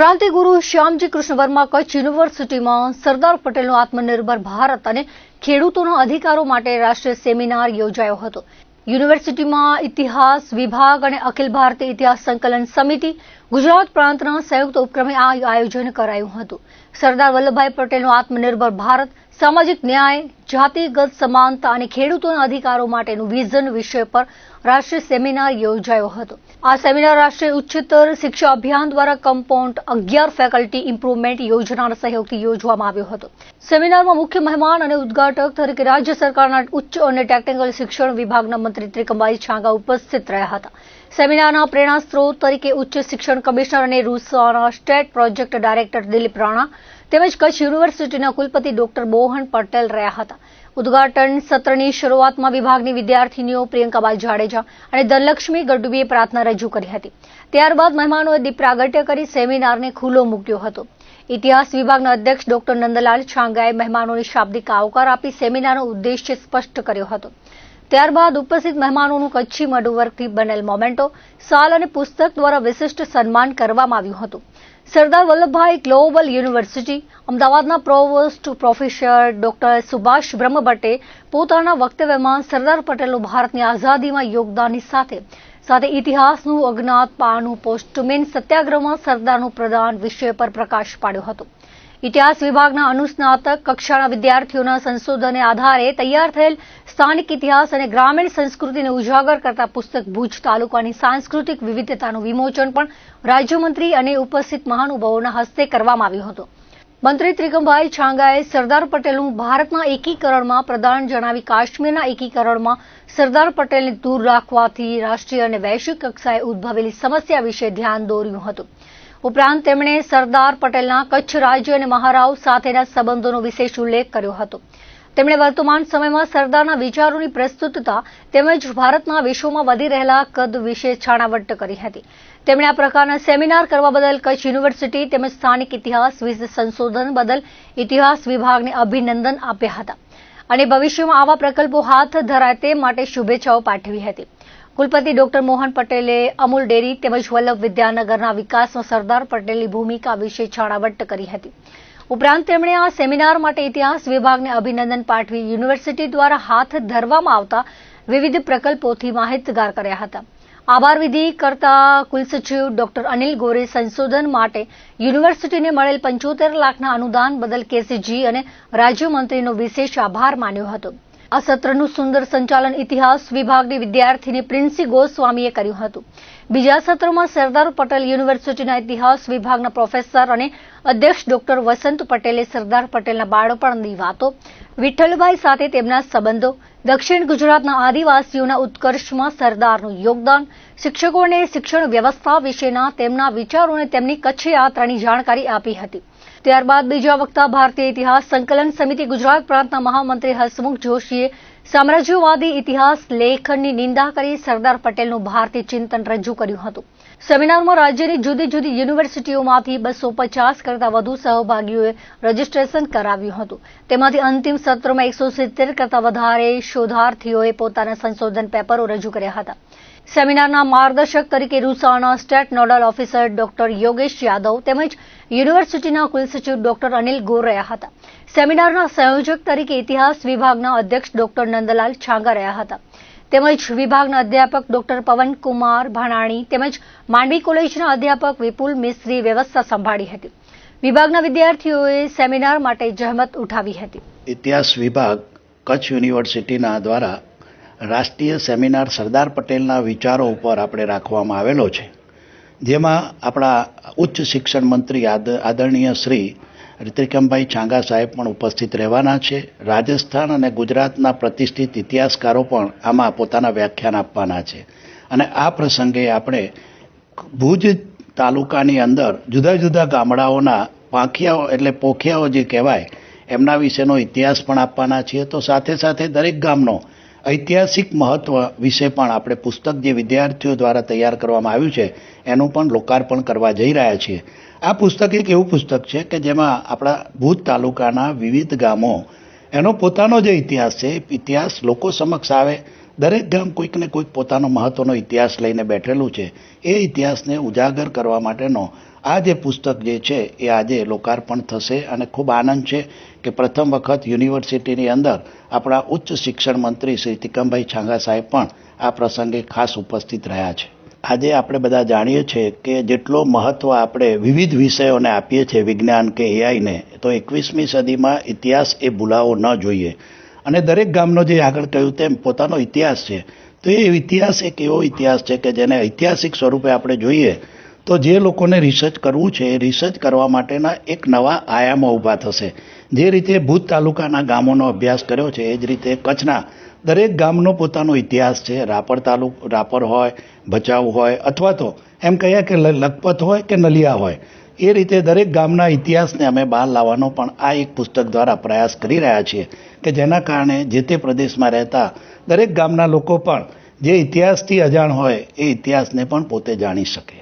ક્રાંતિગુરુ શ્યામજી કૃષ્ણ વર્મા કચ્છ યુનિવર્સિટીમાં સરદાર પટેલનો આત્મનિર્ભર ભારત અને ખેડૂતોના અધિકારો માટે રાષ્ટ્રીય સેમિનાર યોજાયો હતો. યુનિવર્સિટીમાં ઇતિહાસ વિભાગ અને અખિલ ભારતીય ઇતિહાસ સંકલન સમિતિ ગુજરાત પ્રાંતના સંયુક્ત ઉપક્રમે આ આયોજન કરાયું હતું. સરદાર વલ્લભભાઈ પટેલનો આત્મનિર્ભર ભારત, સામાજિક ન્યાય, જાતિગત સમાનતા અને ખેડૂતોના અધિકારો માટેનું વિઝન વિષય પર રાષ્ટ્રીય સેમિનાર યોજાયો હતો. આ સેમિનાર રાષ્ટ્રીય ઉચ્ચતર શિક્ષા અભિયાન દ્વારા કમ્પાઉન્ડ 11 ફેકલ્ટી ઇમ્પ્રુવમેન્ટ યોજનાના સહયોગથી યોજવામાં આવ્યો હતો. સેમિનારમાં મુખ્ય મહેમાન અને ઉદ્ઘાટક તરીકે રાજ્ય સરકારના ઉચ્ચ અને ટેકનિકલ શિક્ષણ વિભાગના મંત્રી ત્રિકમભાઈ છાંગા ઉપસ્થિત રહ્યા હતા. સેમિનારના પ્રેરણા સ્ત્રોત તરીકે ઉચ્ચ શિક્ષણ કમિશનર અને રૂસાના state project director Dilip Rana તેમજ કચ્છ યુનિવર્સિટીના કુલપતિ ડોક્ટર મોહન પટેલ રહ્યા હતા. ઉદ્ઘાટન સત્રની શરૂઆતમાં વિભાગની વિદ્યાર્થીનીઓ પ્રિયંકાબાઈ જાડેજા અને ધનલક્ષ્મી ગઢવીએ પ્રાર્થના રજૂ કરી હતી. ત્યારબાદ મહેમાનોએ દીપ પ્રાગટ્ય કરી સેમિનારને ખુલ્લો મૂક્યો હતો. ઇતિહાસ વિભાગના અધ્યક્ષ ડોક્ટર નંદલાલ છાંગાએ મહેમાનોને શાબ્દિક આવકાર આપી સેમિનારનો ઉદ્દેશ્ય સ્પષ્ટ કર્યો હતો. ત્યારબાદ ઉપસ્થિત મહેમાનોનું કચ્છી મડવર્કથી બનેલ મોમેન્ટો, શાલ અને પુસ્તક દ્વારા વિશિષ્ટ સન્માન કરવામાં આવ્યું હતું. સરદાર વલ્લભભાઈ ગ્લોબલ યુનિવર્સિટી અમદાવાદના પ્રોવોસ્ટ પ્રોફેસર ડોક્ટર સુભાષ બ્રહ્મભટ્ટે પોતાના વક્તવ્યમાં સરદાર પટેલનું ભારતની આઝાદીમાં યોગદાનની સાથે ઇતિહાસનું અજ્ઞાત પાનું પોસ્ટમેન સત્યાગ્રહમાં સરદારનું પ્રદાન વિષય પર પ્રકાશ પાડ્યો હતો. ઇતિહાસ વિભાગના અનુસ્નાતક કક્ષાના વિદ્યાર્થીઓના સંશોધનને આધારે તૈયાર થયેલ સ્થાનિક ઇતિહાસ અને ગ્રામીણ સંસ્કૃતિને ઉજાગર કરતા પુસ્તક ભુજ તાલુકાની સાંસ્કૃતિક વિવિધતાનું વિમોચન પણ રાજ્યમંત્રી અને ઉપસ્થિત મહાનુભાવોના હસ્તે કરવામાં આવ્યું હતું. મંત્રી ત્રિકમભાઈ છાંગાએ સરદાર પટેલનું ભારતના એકીકરણમાં પ્રદાન જણાવી કાશ્મીરના એકીકરણમાં સરદાર પટેલને દૂર રાખવાથી રાષ્ટ્રીય અને વૈશ્વિક કક્ષાએ ઉદ્ભવેલી સમસ્યા વિશે ધ્યાન દોર્યું હતું. ઉપરાંત તેમણે સરદાર પટેલના કચ્છ રાજ્ય અને મહારાવ સાથેના સંબંધોનો વિશેષ ઉલ્લેખ કર્યો હતો. તેમણે વર્તમાન સમયમાં સરદારના વિચારોની પ્રસ્તુતતા તેમજ ભારતના વિશ્વમાં વધી રહેલા કદ વિશે છાણાવટ કરી હતી. તેમણે આ પ્રકારના સેમિનાર કરવા બદલ કચ્છ યુનિવર્સિટી તેમજ સ્થાનિક ઇતિહાસ વિશે સંશોધન બદલ ઇતિહાસ વિભાગને અભિનંદન આપ્યા હતા અને ભવિષ્યમાં આવા પ્રકલ્પો હાથ ધરાય તે માટે શુભેચ્છાઓ પાઠવી હતી. કુલપતિ ડોક્ટર મોહન પટેલે અમૂલ ડેરી તેમજ વલ્લભ વિદ્યાનગરના વિકાસમાં સરદાર પટેલની ભૂમિકા વિશે છાણાવટ કરી હતી. ઉપરાંત તેમણે આ સેમિનાર માટે ઇતિહાસ વિભાગને અભિનંદન પાઠવી યુનિવર્સિટી દ્વારા હાથ ધરવામાં આવતા વિવિધ પ્રકલ્પોથી માહિતગાર કર્યા હતા. આભાર વિધિ કરતા કુલસચિવ ડોક્ટર અનિલ ગોરે સંશોધન માટે યુનિવર્સિટીને મળેલ 75 લાખના અનુદાન બદલ કેસીજી અને રાજ્યમંત્રીનો વિશેષ આભાર માન્યો હતો. આ સત્રનું સુંદર સંચાલન ઇતિહાસ વિભાગની વિદ્યાર્થીની પ્રિન્સી ગોસ્વામીએ કર્યું હતું. બીજા સત્રમાં સરદાર પટેલ યુનિવર્સિટીના ઇતિહાસ વિભાગના પ્રોફેસર અને અધ્યક્ષ ડોક્ટર વસંત પટેલે સરદાર પટેલના બાળપણની વાતો, વિઠ્ઠલભાઈ સાથે તેમના સંબંધો, દક્ષિણ ગુજરાતના આદિવાસીઓના ઉત્કર્ષમાં સરદારનું યોગદાન, શિક્ષકો અને શિક્ષણ વ્યવસ્થા વિશેના તેમના વિચારોને તેમની કચ્છ યાત્રાની જાણકારી આપી હતી. ત્યારબાદ બીજા વક્તા ભારતીય ઇતિહાસ સંકલન સમિતિ ગુજરાત પ્રાંતના મહામંત્રી હસમુખ જોશીએ સામ્રાજ્યવાદી ઇતિહાસ લેખનની નિંદા કરી સરદાર પટેલનું ભારતીય ચિંતન રજૂ કર્યું હતું. સેમિનારમાં રાજ્યની જુદી જુદી યુનિવર્સિટીઓમાંથી 250 કરતાં વધુ સહભાગીઓએ રજીસ્ટ્રેશન કરાવ્યું હતું. તેમાંથી અંતિમ સત્રમાં 170 કરતાં વધારે શોધાર્થીઓએ પોતાના સંશોધન પેપરો રજૂ કર્યા હતા. સેમિનારના માર્ગદર્શક તરીકે રૂસાના state nodal officer doctor Yogesh Yadav તેમજ યુનિવર્સિટીના કુલસચિવ ડોક્ટર અનિલ ગોર રહ્યા હતા. સેમિનારના સંયોજક તરીકે ઇતિહાસ વિભાગના અધ્યક્ષ ડોક્ટર નંદલાલ છાંગા રહ્યા હતા તેમજ વિભાગના અધ્યાપક ડોક્ટર પવનકુમાર ભાણાણી તેમજ માંડવી કોલેજના અધ્યાપક વિપુલ મિસ્ત્રીએ વ્યવસ્થા સંભાળી હતી. વિભાગના વિદ્યાર્થીઓએ સેમિનાર માટે જહેમત ઉઠાવી હતી. ઇતિહાસ વિભાગ કચ્છ યુનિવર્સિટીના દ્વારા રાષ્ટ્રીય સેમિનાર સરદાર પટેલના વિચારો ઉપર આપણે રાખવામાં આવેલો છે, જેમાં આપણા ઉચ્ચ શિક્ષણ મંત્રી આદરણીય શ્રી ત્રિકમભાઈ છાંગા સાહેબ પણ ઉપસ્થિત રહેવાના છે. રાજસ્થાન અને ગુજરાતના પ્રતિષ્ઠિત ઇતિહાસકારો પણ આમાં પોતાના વ્યાખ્યાન આપવાના છે અને આ પ્રસંગે આપણે ભુજ તાલુકાની અંદર જુદા જુદા ગામડાઓના પાંખિયાઓ એટલે પોખિયાઓ જે કહેવાય એમના વિશેનો ઇતિહાસ પણ આપવાના છીએ. તો સાથે સાથે દરેક ગામનો ઐતિહાસિક મહત્વ વિશે પણ આપણે પુસ્તક જે વિદ્યાર્થીઓ દ્વારા તૈયાર કરવામાં આવ્યું છે એનું પણ લોકાર્પણ કરવા જઈ રહ્યા છીએ. આ પુસ્તક એક એવું પુસ્તક છે કે જેમાં આપણા ભુજ તાલુકાના વિવિધ ગામો એનો પોતાનો જે ઇતિહાસ છે ઇતિહાસ લોકો સમક્ષ આવે. દરેક ગામ કોઈક ને કોઈક પોતાનો મહત્વનો ઇતિહાસ લઈને બેઠેલું છે. એ ઇતિહાસને ઉજાગર કરવા માટેનો આ જે પુસ્તક જે છે એ આજે લોકાર્પણ થશે અને ખૂબ આનંદ છે કે પ્રથમ વખત યુનિવર્સિટીની અંદર આપણા ઉચ્ચ શિક્ષણ મંત્રી શ્રી તિકમભાઈ છાંગા સાહેબ પણ આ પ્રસંગે ખાસ ઉપસ્થિત રહ્યા છે. આજે આપણે બધા જાણીએ છીએ કે જેટલો મહત્વ આપણે વિવિધ વિષયોને આપીએ છીએ, વિજ્ઞાન કે એઆઈને, તો 21મી સદીમાં ઇતિહાસ એ ભૂલાવો ન જોઈએ. અને દરેક ગામનો જે આગળ કહ્યું તેમ પોતાનો ઇતિહાસ છે, તો એ ઇતિહાસ એક એવો ઇતિહાસ છે કે જેને ઐતિહાસિક સ્વરૂપે આપણે જોઈએ તો જે લોકોને રિસર્ચ કરવું છે એ રિસર્ચ કરવા માટેના એક નવા આયામો ઊભા થશે. જે રીતે ભુજ તાલુકાના ગામોનો અભ્યાસ કર્યો છે એ જ રીતે કચ્છના દરેક ગામનો પોતાનો ઇતિહાસ છે. રાપર હોય, ભચાઉ હોય, અથવા તો એમ કહીએ કે લખપત હોય કે નલિયા હોય, એ રીતે દરેક ગામના ઇતિહાસને અમે બહાર લાવવાનો પણ આ એક પુસ્તક દ્વારા પ્રયાસ કરી રહ્યા છીએ કે જેના કારણે જે તે પ્રદેશમાં રહેતા દરેક ગામના લોકો પણ જે ઇતિહાસથી અજાણ હોય એ ઇતિહાસને પણ પોતે જાણી શકે.